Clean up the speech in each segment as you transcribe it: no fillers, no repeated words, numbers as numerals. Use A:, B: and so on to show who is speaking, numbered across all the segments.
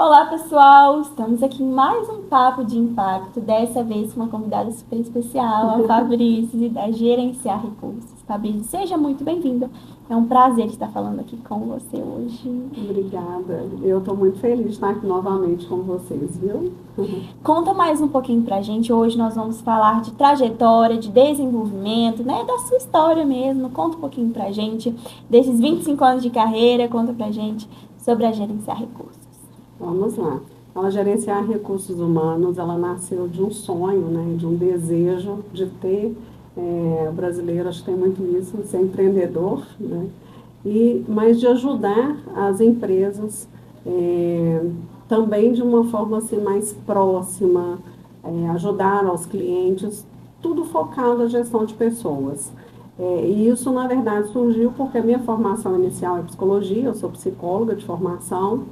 A: Olá, pessoal! Estamos aqui em mais um Papo de Impacto, dessa vez com uma convidada super especial, a Fabrício, da Gerenciar Recursos. Fabrício, seja muito bem-vinda. É um prazer estar falando aqui com você hoje.
B: Obrigada. Eu estou muito feliz de estar aqui novamente com vocês, viu?
A: Conta mais um pouquinho pra gente. Hoje nós vamos falar de trajetória, de desenvolvimento, né? Da sua história mesmo. Conta um pouquinho pra gente desses 25 anos de carreira. Conta pra gente sobre a Gerenciar Recursos.
B: Vamos lá. Ela gerenciar recursos humanos, ela nasceu de um sonho, né, de um desejo de ter, o brasileiro acho que tem muito isso, ser empreendedor, né, mas de ajudar as empresas também de uma forma assim, mais próxima, ajudar aos clientes, tudo focado na gestão de pessoas. E isso, na verdade, surgiu porque a minha formação inicial é psicologia, eu sou psicóloga de formação,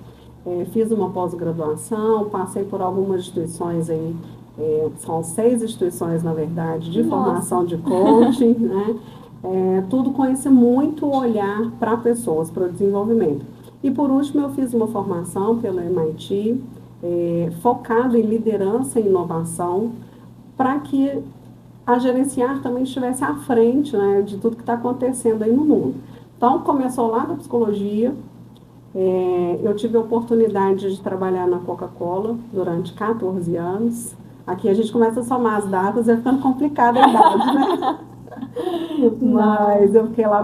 B: fiz uma pós-graduação, passei por algumas instituições aí, são 6 instituições, na verdade, de
A: Nossa.
B: formação de coaching, né? Tudo com esse muito olhar para pessoas, para o desenvolvimento. E por último, eu fiz uma formação pelo MIT, focado em liderança e inovação, para que a gerenciar também estivesse à frente, né, de tudo que está acontecendo aí no mundo. Então, começou lá da psicologia. Eu tive a oportunidade de trabalhar na Coca-Cola durante 14 anos. Aqui a gente começa a somar as datas, vai ficando complicada a idade, né? Mas eu fiquei lá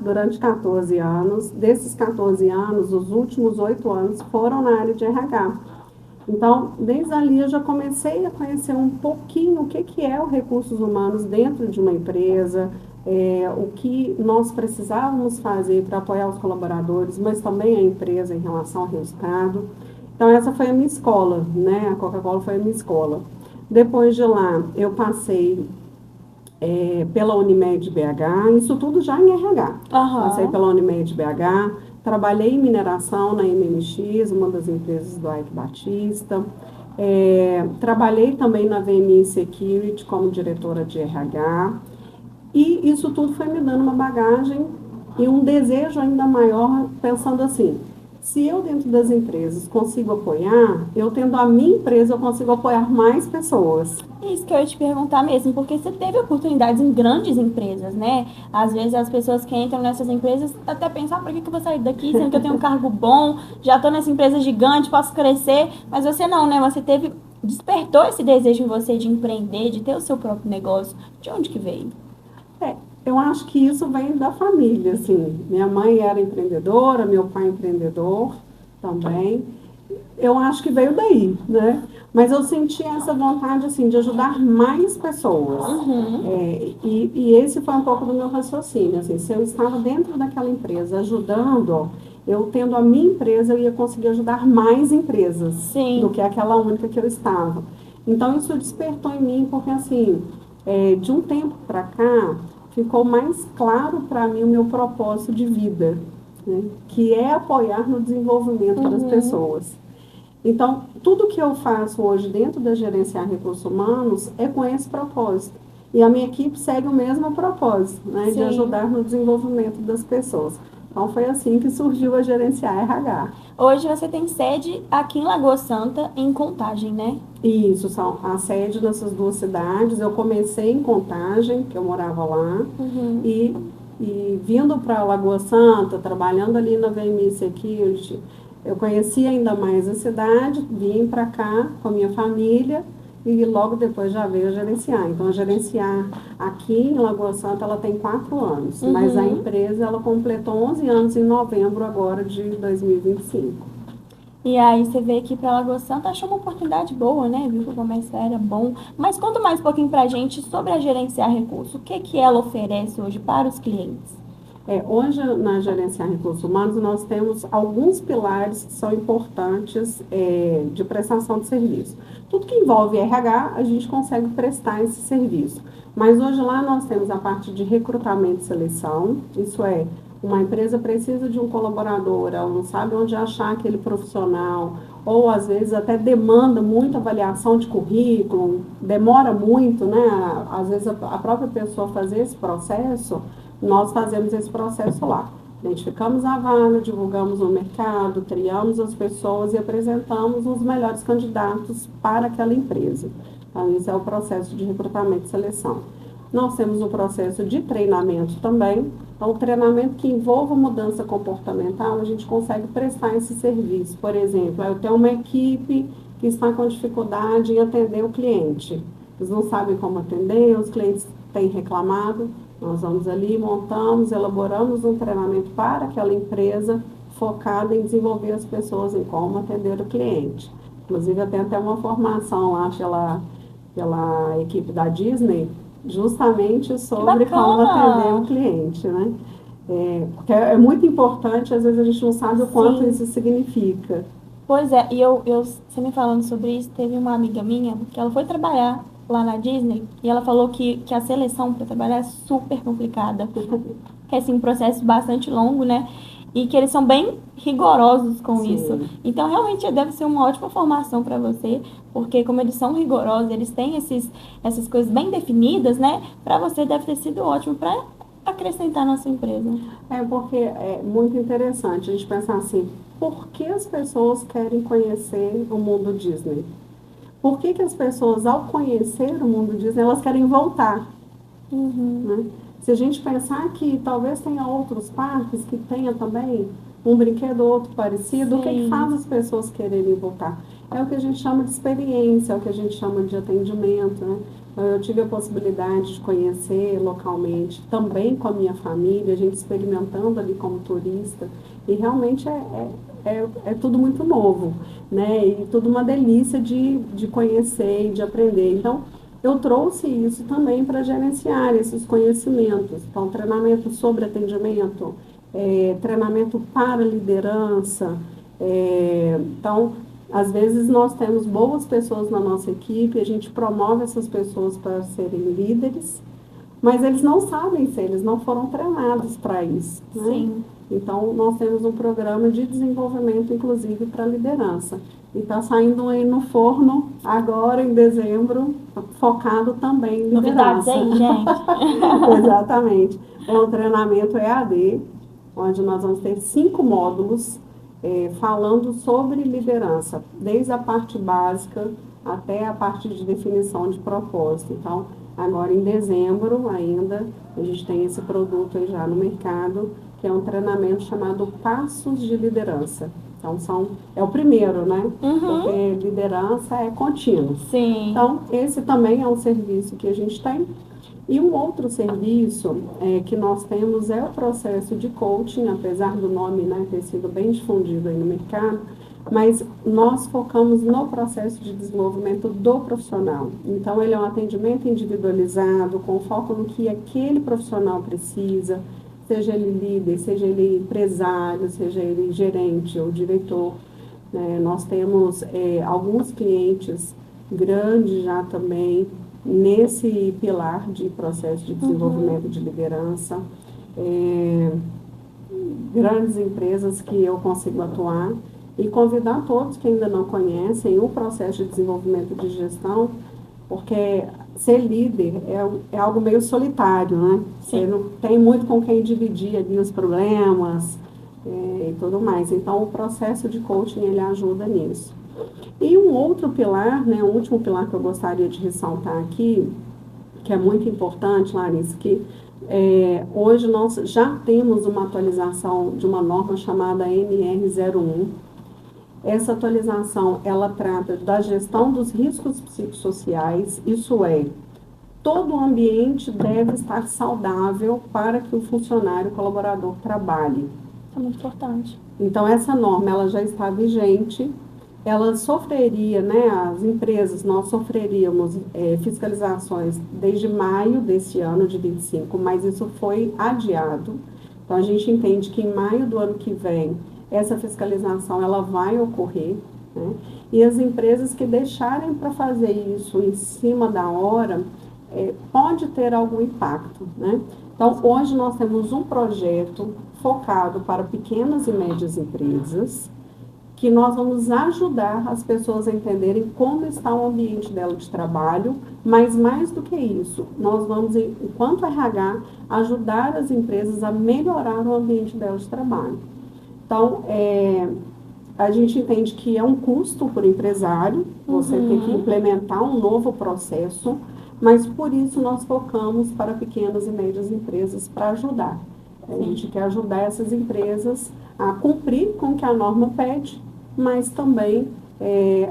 B: durante 14 anos. Desses 14 anos, os últimos 8 anos foram na área de RH. Então, desde ali eu já comecei a conhecer um pouquinho o que é o recursos humanos dentro de uma empresa, o que nós precisávamos fazer para apoiar os colaboradores, mas também a empresa em relação ao resultado. Então, essa foi a minha escola, né? A Coca-Cola foi a minha escola. Depois de lá, eu passei pela Unimed BH, isso tudo já em RH. Passei pela Unimed BH, trabalhei em mineração na MMX, uma das empresas do Ike Batista. Trabalhei também na VMI Security como diretora de RH. E isso tudo foi me dando uma bagagem e um desejo ainda maior, pensando assim, se eu dentro das empresas consigo apoiar, eu tendo a minha empresa, eu consigo apoiar mais pessoas.
A: Isso que eu ia te perguntar mesmo, porque você teve oportunidades em grandes empresas, né? Às vezes as pessoas que entram nessas empresas até pensam, por que eu vou sair daqui, sendo que eu tenho um cargo bom, já estou nessa empresa gigante, posso crescer, mas você não, né? Você despertou esse desejo em você de empreender, de ter o seu próprio negócio. De onde que veio?
B: Eu acho que isso vem da família, assim. Minha mãe era empreendedora, meu pai empreendedor também. Eu acho que veio daí, né? Mas eu senti essa vontade, assim, de ajudar mais pessoas. E esse foi um pouco do meu raciocínio, assim, se eu estava dentro daquela empresa ajudando, eu tendo a minha empresa, eu ia conseguir ajudar mais empresas do que aquela única que eu estava. Então, isso despertou em mim, porque, assim, de um tempo para cá, ficou mais claro para mim o meu propósito de vida, né? Que é apoiar no desenvolvimento das pessoas. Então, tudo que eu faço hoje dentro da Gerenciar Recursos Humanos é com esse propósito. E a minha equipe segue o mesmo propósito, né, de ajudar no desenvolvimento das pessoas. Então, foi assim que surgiu a Gerenciar RH.
A: Hoje você tem sede aqui em Lagoa Santa, em Contagem, né?
B: Isso, são a sede dessas duas cidades. Eu comecei em Contagem, que eu morava lá, e vindo para Lagoa Santa, trabalhando ali na VMI Security, eu conheci ainda mais a cidade, vim para cá com a minha família e logo depois já veio a gerenciar. Então, a gerenciar aqui em Lagoa Santa, ela tem 4 anos, mas a empresa ela completou 11 anos em novembro agora de 2025.
A: E aí você veio aqui para Lagoa Santa, achou uma oportunidade boa, né? Viu que o comércio era bom. Mas conta mais um pouquinho para a gente sobre a Gerenciar Recursos. O que ela oferece hoje para os clientes?
B: Hoje, na Gerenciar Recursos Humanos, nós temos alguns pilares que são importantes de prestação de serviço. Tudo que envolve RH, a gente consegue prestar esse serviço. Mas hoje lá nós temos a parte de recrutamento e seleção, isso é, uma empresa precisa de um colaborador, ela não sabe onde achar aquele profissional, ou às vezes até demanda muita avaliação de currículo, demora muito, né? Às vezes a própria pessoa fazer esse processo, nós fazemos esse processo lá. Identificamos a vaga, divulgamos no mercado, triamos as pessoas e apresentamos os melhores candidatos para aquela empresa. Então, esse é o processo de recrutamento e seleção. Nós temos um processo de treinamento também. Então, o treinamento que envolva mudança comportamental, a gente consegue prestar esse serviço. Por exemplo, eu tenho uma equipe que está com dificuldade em atender o cliente. Eles não sabem como atender, os clientes têm reclamado. Nós vamos ali, montamos, elaboramos um treinamento para aquela empresa focado em desenvolver as pessoas em como atender o cliente. Inclusive, eu tenho até uma formação lá pela equipe da Disney, justamente sobre como atender o cliente, né? Porque é muito importante, às vezes a gente não sabe o quanto isso significa.
A: Pois é, e você me falando sobre isso, teve uma amiga minha que ela foi trabalhar lá na Disney e ela falou que a seleção para trabalhar é super complicada, que é assim, um processo bastante longo, né? E que eles são bem rigorosos com isso. Então, realmente, deve ser uma ótima formação para você, porque como eles são rigorosos, eles têm essas coisas bem definidas, né? Para você deve ter sido ótimo para acrescentar na sua empresa.
B: Porque é muito interessante a gente pensar assim, por que as pessoas querem conhecer o mundo Disney? Por que as pessoas, ao conhecer o mundo Disney, elas querem voltar? Né? Se a gente pensar que talvez tenha outros parques que tenha também um brinquedo ou outro parecido, o que faz as pessoas quererem voltar? É o que a gente chama de experiência, é o que a gente chama de atendimento, né? Eu tive a possibilidade de conhecer localmente, também com a minha família, a gente experimentando ali como turista, e realmente é tudo muito novo, né? E tudo uma delícia de conhecer e de aprender. Então, eu trouxe isso também para gerenciar esses conhecimentos. Então, treinamento sobre atendimento, treinamento para liderança. Então, às vezes nós temos boas pessoas na nossa equipe, a gente promove essas pessoas para serem líderes, mas eles não sabem ser, eles não foram treinados para isso. Né?
A: Sim.
B: Então, nós temos um programa de desenvolvimento, inclusive, para liderança. E está saindo aí no forno, agora em dezembro, focado também em liderança.
A: Novidades aí, gente.
B: Exatamente. É um treinamento EAD, onde nós vamos ter 5 módulos falando sobre liderança, desde a parte básica até a parte de definição de propósito. Então, agora em dezembro ainda, a gente tem esse produto aí já no mercado, que é um treinamento chamado Passos de Liderança. Então, é o primeiro, né? Porque liderança é contínuo.
A: Sim.
B: Então, esse também é um serviço que a gente tem. E um outro serviço que nós temos é o processo de coaching, apesar do nome, né, ter sido bem difundido aí no mercado, mas nós focamos no processo de desenvolvimento do profissional. Então, ele é um atendimento individualizado, com foco no que aquele profissional precisa, seja ele líder, seja ele empresário, seja ele gerente ou diretor. Nós temos alguns clientes grandes já também nesse pilar de processo de desenvolvimento de liderança, grandes empresas que eu consigo atuar e convidar todos que ainda não conhecem o processo de desenvolvimento de gestão, porque ser líder é algo meio solitário, né? Você não tem muito com quem dividir ali os problemas e tudo mais. Então, o processo de coaching, ele ajuda nisso. E um outro pilar, né, o último pilar que eu gostaria de ressaltar aqui, que é muito importante, Larissa, que hoje nós já temos uma atualização de uma norma chamada NR01. Essa atualização, ela trata da gestão dos riscos psicossociais, isso é, todo o ambiente deve estar saudável para que o funcionário colaborador trabalhe.
A: É muito importante.
B: Então, essa norma, ela já está vigente, ela sofreria, né, as empresas, nós sofreríamos fiscalizações desde maio desse ano de 25, mas isso foi adiado. Então, a gente entende que em maio do ano que vem, essa fiscalização ela vai ocorrer, né? E as empresas que deixarem para fazer isso em cima da hora, pode ter algum impacto, né? Então, hoje nós temos um projeto focado para pequenas e médias empresas, que nós vamos ajudar as pessoas a entenderem como está o ambiente dela de trabalho, mas mais do que isso, nós vamos, enquanto RH, ajudar as empresas a melhorar o ambiente dela de trabalho. Então, a gente entende que é um custo para o empresário, você tem que implementar um novo processo, mas por isso nós focamos para pequenas e médias empresas para ajudar. A gente quer ajudar essas empresas a cumprir com o que a norma pede, mas também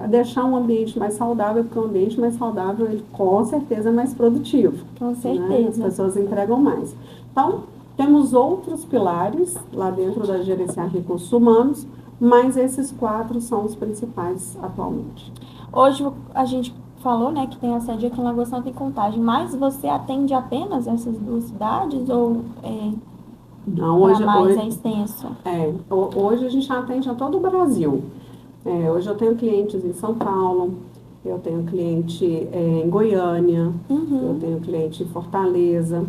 B: deixar um ambiente mais saudável, porque um ambiente mais saudável, ele com certeza é mais produtivo.
A: Com certeza.
B: Né? As pessoas entregam mais. Então, temos outros pilares lá dentro da gerenciar recursos humanos, mas esses 4 são os principais atualmente.
A: Hoje a gente falou, né, que tem a sede aqui em Lagoa Santa e Contagem, mas você atende apenas essas 2 cidades ou
B: não, hoje
A: é extenso?
B: Hoje a gente atende a todo o Brasil. Hoje eu tenho clientes em São Paulo, eu tenho cliente em Goiânia, eu tenho cliente em Fortaleza.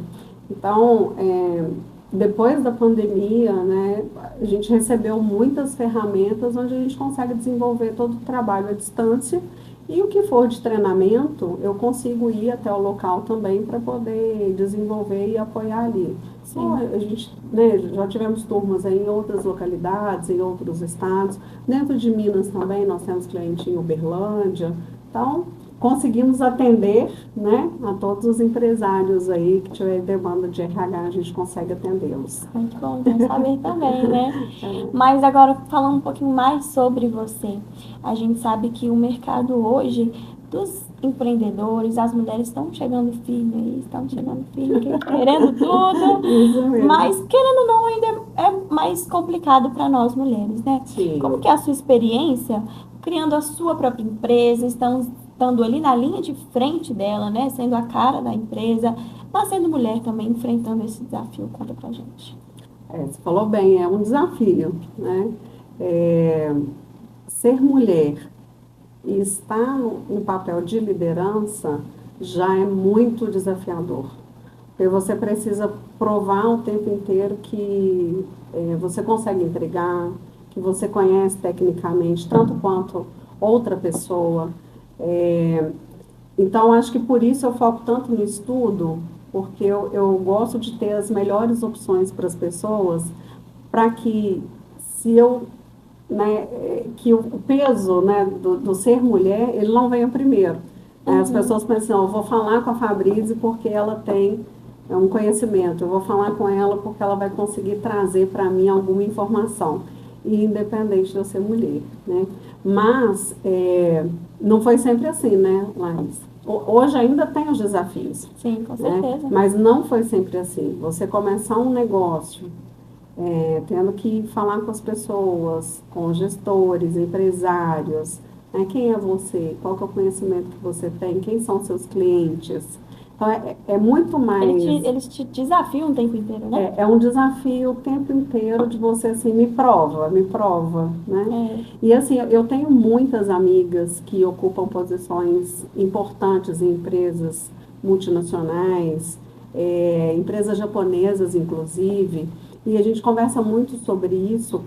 B: Então, depois da pandemia, né, a gente recebeu muitas ferramentas onde a gente consegue desenvolver todo o trabalho à distância e o que for de treinamento, eu consigo ir até o local também para poder desenvolver e apoiar ali. Então, a gente, né, já tivemos turmas em outras localidades, em outros estados. Dentro de Minas também, nós temos cliente em Uberlândia. Então, conseguimos atender, né, a todos os empresários aí que tiverem demanda de RH, a gente consegue atendê-los.
A: Muito bom, bom saber também, né? Mas agora, falando um pouquinho mais sobre você, a gente sabe que o mercado hoje dos empreendedores, as mulheres estão chegando filho, querendo tudo, mas querendo ou não, ainda é mais complicado para nós mulheres, né?
B: Sim.
A: Como que é a sua experiência criando a sua própria empresa, estando ali na linha de frente dela, né? Sendo a cara da empresa, mas sendo mulher também, enfrentando esse desafio? Conta pra gente.
B: Você falou bem, é um desafio, né? Ser mulher e estar no papel de liderança já é muito desafiador. Porque você precisa provar o tempo inteiro que você consegue entregar, que você conhece tecnicamente, tanto quanto outra pessoa. Então, acho que por isso eu foco tanto no estudo, porque eu gosto de ter as melhores opções para as pessoas, para que se eu... Né, que o peso, né, do ser mulher, ele não venha primeiro. As pessoas pensam, eu vou falar com a Fabrício porque ela tem um conhecimento, eu vou falar com ela porque ela vai conseguir trazer para mim alguma informação, e independente de eu ser mulher. Né? Mas não foi sempre assim, né, Laís? Hoje ainda tem os desafios.
A: Sim, com certeza.
B: Né? Mas não foi sempre assim. Você começar um negócio... tendo que falar com as pessoas, com gestores, empresários, né? Quem é você, qual que é o conhecimento que você tem, quem são seus clientes. Então, é muito mais...
A: Eles te desafiam o tempo inteiro, né?
B: É um desafio o tempo inteiro de você, assim, me prova, né? E, assim, eu tenho muitas amigas que ocupam posições importantes em empresas multinacionais, empresas japonesas, inclusive, e a gente conversa muito sobre isso,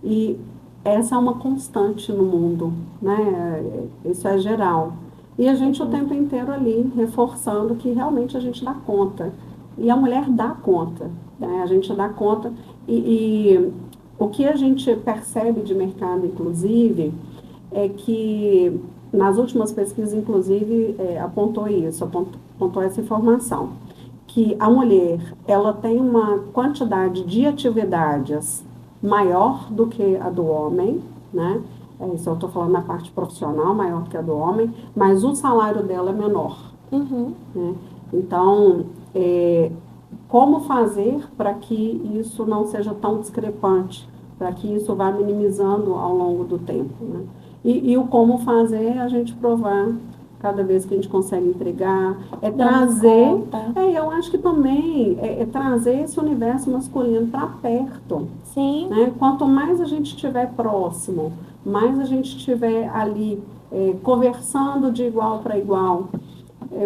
B: e essa é uma constante no mundo, né? Isso é geral. E a gente o tempo inteiro ali, reforçando que realmente a gente dá conta. E a mulher dá conta, né? A gente dá conta. E o que a gente percebe de mercado, inclusive, é que nas últimas pesquisas, inclusive, apontou essa informação. Que a mulher, ela tem uma quantidade de atividades maior do que a do homem, né? Isso eu estou falando na parte profissional, maior que a do homem, mas o salário dela é menor. Né? Então, como fazer para que isso não seja tão discrepante, para que isso vá minimizando ao longo do tempo, né? E o como fazer é a gente provar cada vez que a gente consegue entregar, trazer, eu acho que também é trazer esse universo masculino para perto.
A: Sim.
B: Né? Quanto mais a gente estiver próximo, mais a gente estiver ali conversando de igual para igual,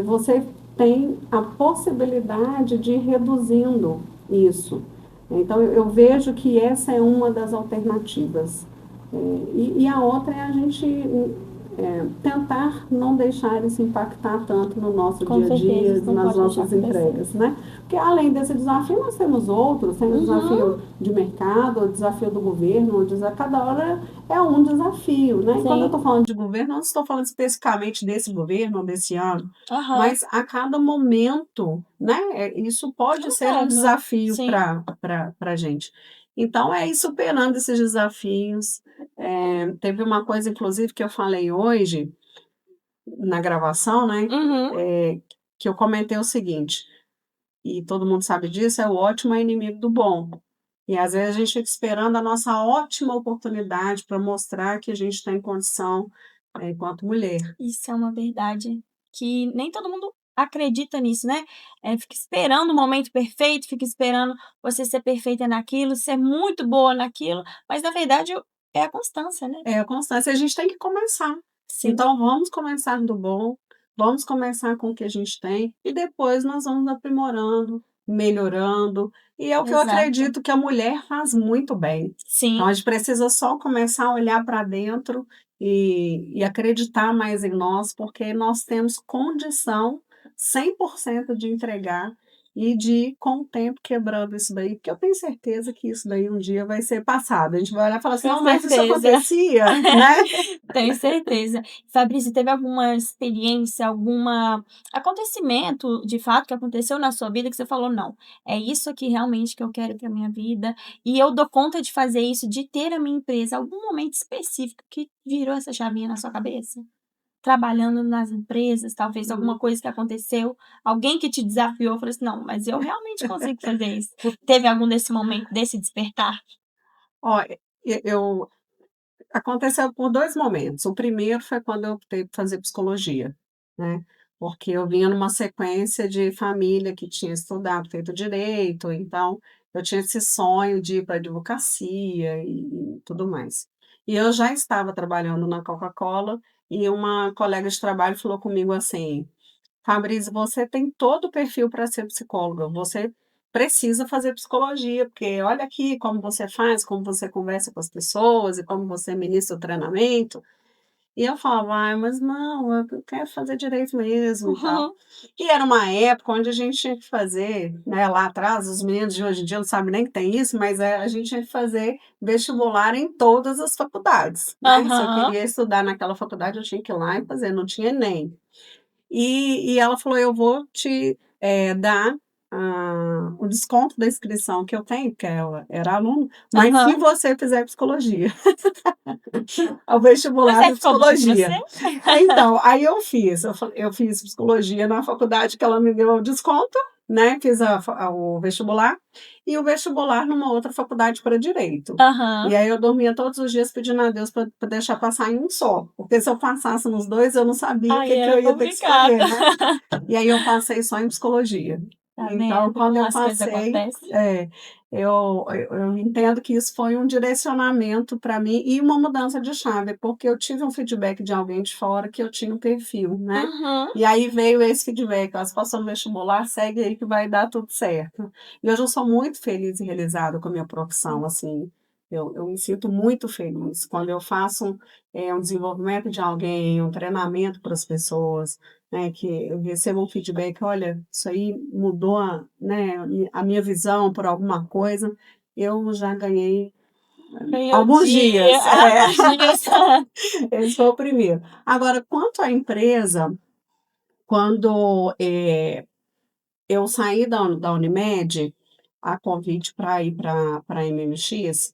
B: você tem a possibilidade de ir reduzindo isso. Então, eu vejo que essa é uma das alternativas. E a outra é a gente tentar não deixar isso impactar tanto no nosso
A: Com
B: dia a
A: certeza,
B: dia,
A: isso não
B: nas
A: pode deixar
B: nossas
A: acontecer.
B: entregas, né? Porque além desse desafio, nós temos outros, tem o desafio de mercado, o desafio do governo, cada hora é um desafio, né? E quando eu estou
A: Sim.
B: falando de governo, não estou falando especificamente desse governo ou desse ano,
A: Aham.
B: mas a cada momento, né? Isso pode ser um
A: Concordo.
B: desafio
A: Sim.
B: para a gente. Então, é ir superando esses desafios. Teve uma coisa, inclusive, que eu falei hoje, na gravação, né?
A: Uhum.
B: Que eu comentei o seguinte, e todo mundo sabe disso, o ótimo é inimigo do bom. E às vezes a gente fica esperando a nossa ótima oportunidade para mostrar que a gente tem condição, enquanto mulher.
A: Isso é uma verdade que nem todo mundo acredita nisso, né. Fica esperando o momento perfeito, fica esperando você ser perfeita naquilo, ser muito boa naquilo, mas na verdade é a constância, né.
B: É a constância, a gente tem que começar.
A: Sim,
B: Então vamos começar do bom, vamos começar com o que a gente tem e depois nós vamos aprimorando, melhorando, e é o que eu
A: exato.
B: acredito que a mulher faz muito bem. Então
A: Sim,
B: a gente precisa só começar a olhar para dentro e acreditar mais em nós, porque nós temos condição 100% de entregar e de ir com o tempo quebrando isso daí, porque eu tenho certeza que isso daí um dia vai ser passado. A gente vai olhar e falar assim:
A: com
B: "Não, mas isso
A: certeza.
B: acontecia", né.
A: Tenho certeza. Fabrício, teve alguma experiência, alguma acontecimento, de fato, que aconteceu na sua vida que você falou: "Não, é isso aqui realmente que eu quero para minha vida, e eu dou conta de fazer isso, de ter a minha empresa", algum momento específico que virou essa chavinha na sua cabeça? Trabalhando nas empresas, talvez alguma coisa que aconteceu, alguém que te desafiou, falou assim: "Não, mas eu realmente consigo fazer isso". Teve algum desse momento, desse despertar?
B: Olha, eu aconteceu por 2 momentos. O primeiro foi quando eu optei por fazer psicologia, né, porque eu vinha numa sequência de família que tinha estudado, feito direito, então eu tinha esse sonho de ir para a advocacia e tudo mais. E eu já estava trabalhando na Coca-Cola e uma colega de trabalho falou comigo assim: "Fabrício, você tem todo o perfil para ser psicóloga, você precisa fazer psicologia, porque olha aqui como você faz, como você conversa com as pessoas e como você ministra o treinamento". E eu falava: "Ai, mas não, eu quero fazer direito mesmo e tal". E era uma época onde a gente tinha que fazer, né, lá atrás, os meninos de hoje em dia não sabem nem que tem isso, mas, a gente tinha que fazer vestibular em todas as faculdades, né. Se eu
A: Aham.
B: queria estudar naquela faculdade, eu tinha que ir lá e fazer, não tinha Enem. E ela falou: "Eu vou te, dar, o desconto da inscrição que eu tenho", porque ela era aluna, "mas se
A: Aham.
B: você fizer psicologia". O
A: Mas
B: vestibular
A: aí
B: de
A: ficou bom pra você?
B: psicologia. Então, aí eu fiz psicologia na faculdade que ela me deu desconto, né, fiz o vestibular, e o vestibular numa outra faculdade para direito.
A: Aham.
B: E aí eu dormia todos os dias pedindo a Deus para deixar passar em um só, porque se eu passasse nos 2 eu não sabia o
A: Aí
B: que que
A: era
B: eu ia ter que
A: complicado.
B: escolher, né. E aí eu passei só em psicologia.
A: Tá
B: Então
A: vendo
B: quando
A: como
B: eu
A: as coisas
B: passei,
A: acontecem?
B: eu entendo que isso foi um direcionamento para mim e uma mudança de chave, porque eu tive um feedback de alguém de fora que eu tinha um perfil, né.
A: Uhum.
B: E aí veio esse feedback: "Ó, você passou no vestibular, segue aí que vai dar tudo certo". E hoje eu sou muito feliz e realizada com a minha profissão, assim, eu me sinto muito feliz quando eu faço, um desenvolvimento de alguém, um treinamento para as pessoas, né, que eu recebo um feedback: "Olha, isso aí mudou a minha visão por alguma coisa", eu já ganhei
A: Ganhou
B: alguns
A: dia.
B: dias.
A: Ah, bons dias.
B: Esse foi o primeiro. Agora, quanto à empresa, quando, eu saí da Unimed, a convite para ir para a MMX,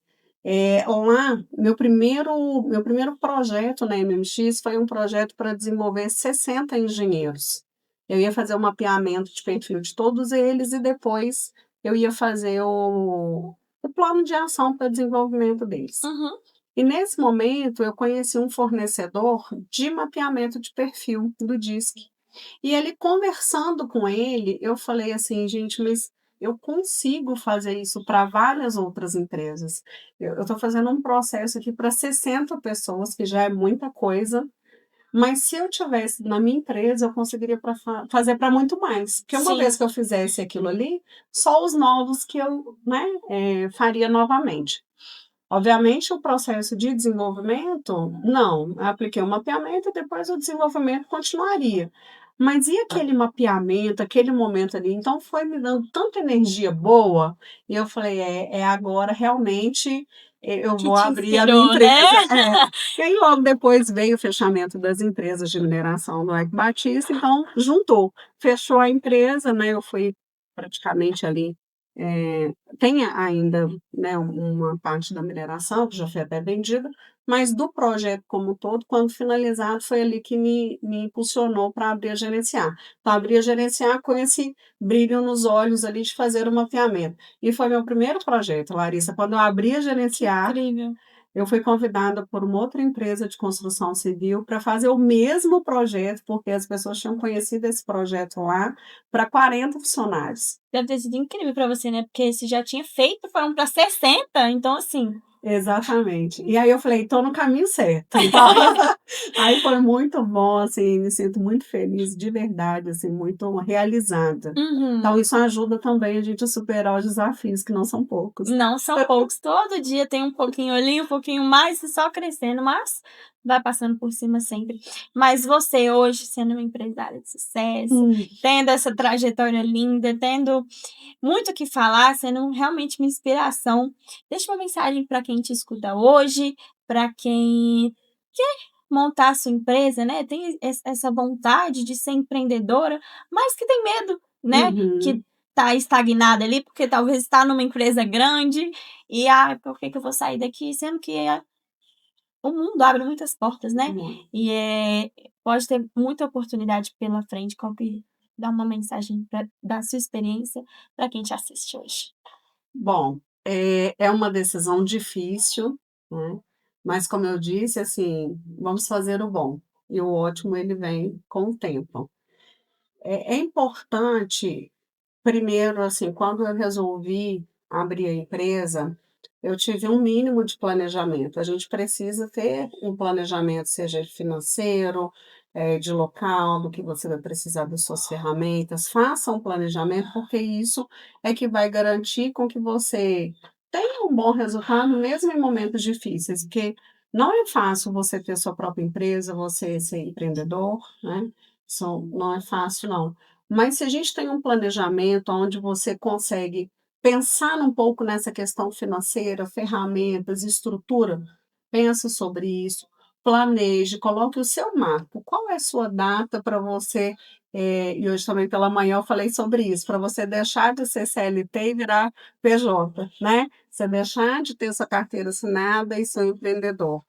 B: lá meu primeiro projeto na MMX foi um projeto para desenvolver 60 engenheiros. Eu ia fazer o mapeamento de perfil de todos eles e depois eu ia fazer o plano de ação para desenvolvimento deles.
A: Uhum.
B: E nesse momento eu conheci um fornecedor de mapeamento de perfil do DISC. E ele conversando com ele, eu falei assim: "Gente, mas eu consigo fazer isso para várias outras empresas. Eu estou fazendo um processo aqui para 60 pessoas, que já é muita coisa, mas se eu tivesse na minha empresa, eu conseguiria fazer para muito mais. Porque uma vez
A: Sim.
B: que eu fizesse aquilo ali, só os novos que eu, né, faria novamente". Obviamente, o processo de desenvolvimento, não. Eu apliquei o mapeamento e depois o desenvolvimento continuaria. Mas e aquele mapeamento, aquele momento ali? Então, foi me dando tanta energia boa, e eu falei: é agora realmente eu
A: Que
B: vou
A: te
B: abrir a minha
A: inspirou, né?
B: empresa. E aí, logo depois, veio o fechamento das empresas de mineração do Eco Batista, então, juntou, fechou a empresa, né? Eu fui praticamente ali. Tem ainda, né, uma parte da mineração, que já foi até vendida, mas do projeto como um todo, quando finalizado, foi ali que me impulsionou para abrir a gerenciar. Então, abrir a gerenciar com esse brilho nos olhos ali de fazer o mapeamento. E foi meu primeiro projeto, Larissa. Quando eu abri a
A: Que
B: gerenciar,
A: incrível.
B: eu fui convidada por uma outra empresa de construção civil para fazer o mesmo projeto, porque as pessoas tinham conhecido esse projeto lá, para 40 funcionários.
A: Deve ter sido incrível para você, né? Porque você já tinha feito, foram para 60, então assim.
B: Exatamente. E aí eu falei: "Estou no caminho certo". Então, aí foi muito bom, assim, me sinto muito feliz, de verdade, assim, muito realizada. Então
A: Uhum.
B: isso ajuda também a gente a superar os desafios, que não são poucos.
A: Não são poucos, todo dia tem um pouquinho ali, um pouquinho mais e só crescendo, mas vai passando por cima sempre. Mas você hoje sendo uma empresária de sucesso,
B: Hum.
A: tendo essa trajetória linda, tendo muito o que falar, sendo realmente uma inspiração, deixa uma mensagem para quem te escuta hoje, para quem quer montar a sua empresa, né, tem essa vontade de ser empreendedora, mas que tem medo, né, que
B: Uhum.
A: tá estagnada ali, porque talvez está numa empresa grande e: "Ah, por que que eu vou sair daqui?", sendo que o mundo abre muitas portas, né, e, pode ter muita oportunidade pela frente. Qual que dá uma mensagem da sua experiência para quem te assiste hoje?
B: Bom, é uma decisão difícil, né, mas como eu disse, assim, vamos fazer o bom, e o ótimo ele vem com o tempo. É importante, primeiro, assim, quando eu resolvi abrir a empresa, eu tive um mínimo de planejamento. A gente precisa ter um planejamento, seja financeiro, de local, do que você vai precisar das suas ferramentas. Faça um planejamento, porque isso é que vai garantir com que você tenha um bom resultado, mesmo em momentos difíceis, porque não é fácil você ter sua própria empresa, você ser empreendedor, né? Isso não é fácil, não. Mas se a gente tem um planejamento onde você consegue pensar um pouco nessa questão financeira, ferramentas, estrutura, pensa sobre isso, planeje, coloque o seu marco. Qual é a sua data para você, e hoje também pela manhã eu falei sobre isso, para você deixar de ser CLT e virar PJ, né? Você deixar de ter sua carteira assinada e ser um empreendedor.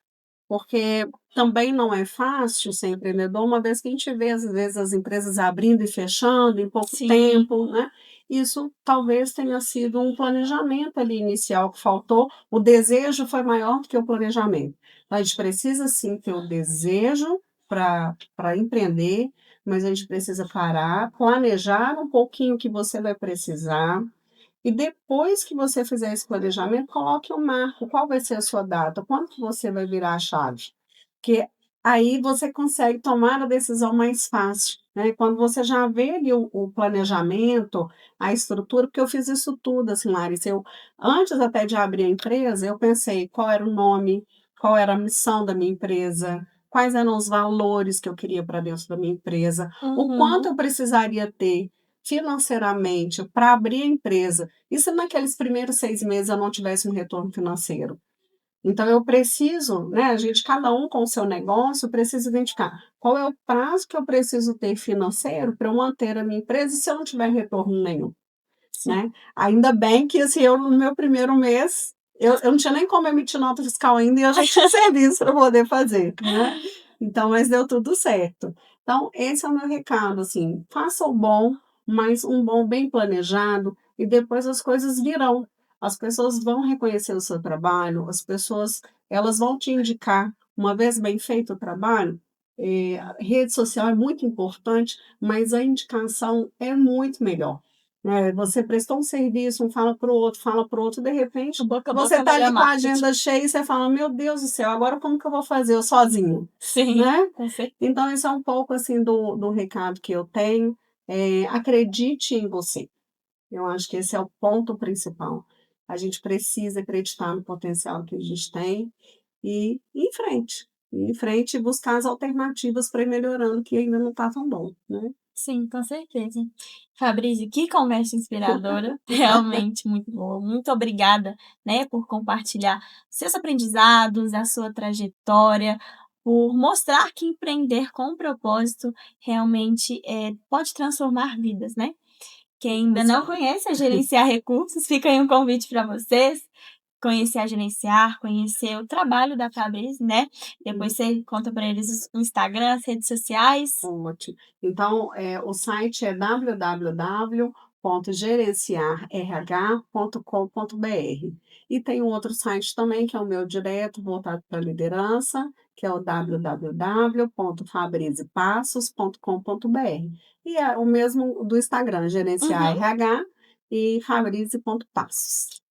B: Porque também não é fácil ser empreendedor, uma vez que a gente vê, às vezes, as empresas abrindo e fechando em pouco
A: Sim,
B: tempo, né. Isso talvez tenha sido um planejamento ali inicial que faltou, o desejo foi maior do que o planejamento. Então a gente precisa sim ter o desejo para empreender, mas a gente precisa parar, planejar um pouquinho o que você vai precisar, e depois que você fizer esse planejamento, coloque um marco, qual vai ser a sua data, quando que você vai virar a chave? Que aí você consegue tomar a decisão mais fácil, né, quando você já vê ali o planejamento, a estrutura, porque eu fiz isso tudo, assim, Larissa, eu antes até de abrir a empresa, eu pensei qual era o nome, qual era a missão da minha empresa, quais eram os valores que eu queria para dentro da minha empresa, o quanto
A: uhum.
B: eu precisaria ter financeiramente para abrir a empresa, e se naqueles primeiros 6 meses eu não tivesse um retorno financeiro? Então eu preciso, né, a gente cada um com o seu negócio precisa identificar qual é o prazo que eu preciso ter financeiro para eu manter a minha empresa se eu não tiver retorno nenhum,
A: Sim.
B: né. Ainda bem que, assim, eu no meu primeiro mês, eu não tinha nem como emitir nota fiscal ainda e eu já tinha serviço para poder fazer, né. Então, mas deu tudo certo. Então esse é o meu recado, assim, faça o bom, mas um bom bem planejado e depois as coisas virão. As pessoas vão reconhecer o seu trabalho, as pessoas, elas vão te indicar. Uma vez bem feito o trabalho, a rede social é muito importante, mas a indicação é muito melhor, né. Você prestou um serviço, um fala para o outro, de repente,
A: O boca a
B: você
A: boca é o
B: está
A: melhor
B: ali com a
A: marketing.
B: agenda cheia e você fala: "Meu Deus do céu, agora como que eu vou fazer eu sozinho?",
A: Sim,
B: né.
A: com certeza.
B: Então esse é um pouco, assim, do recado que eu tenho, acredite em você. Eu acho que esse é o ponto principal. a gente precisa acreditar no potencial que a gente tem e ir em frente. Ir em frente e buscar as alternativas para ir melhorando, que ainda não está tão bom, né?
A: Sim, com certeza. Fabrício, que conversa inspiradora, realmente muito boa. Muito obrigada, né, por compartilhar seus aprendizados, a sua trajetória, por mostrar que empreender com propósito realmente, pode transformar vidas, né. Quem ainda não conhece a Gerenciar Recursos, fica aí um convite para vocês, conhecer a Gerenciar, conhecer o trabalho da Fabrício, né. Depois você conta para eles o Instagram, as redes sociais.
B: Ótimo. Então, o site é www.gerenciarrh.com.br. E tem um outro site também, que é o meu direto, voltado para a liderança, que é o www.fabrizepassos.com.br. E é o mesmo do Instagram,
A: Uhum.
B: Gerenciar RH e fabrize.passos.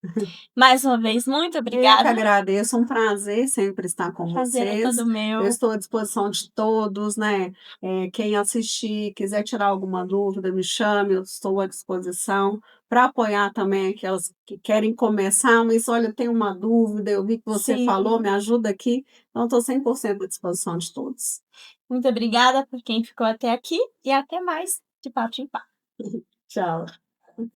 A: Mais uma vez, muito
B: Eu que
A: obrigada.
B: agradeço, um prazer sempre estar com
A: Prazer é
B: vocês.
A: todo
B: Eu
A: meu.
B: estou à disposição de todos, né? Quem assistir, quiser tirar alguma dúvida, me chame, eu estou à disposição para apoiar também aquelas que querem começar, mas olha, eu tenho uma dúvida, eu vi que você falou,
A: Sim,
B: me ajuda aqui. Então, estou 100% à disposição de todos.
A: muito obrigada por quem ficou até aqui e até mais de papo em papo.
B: Tchau.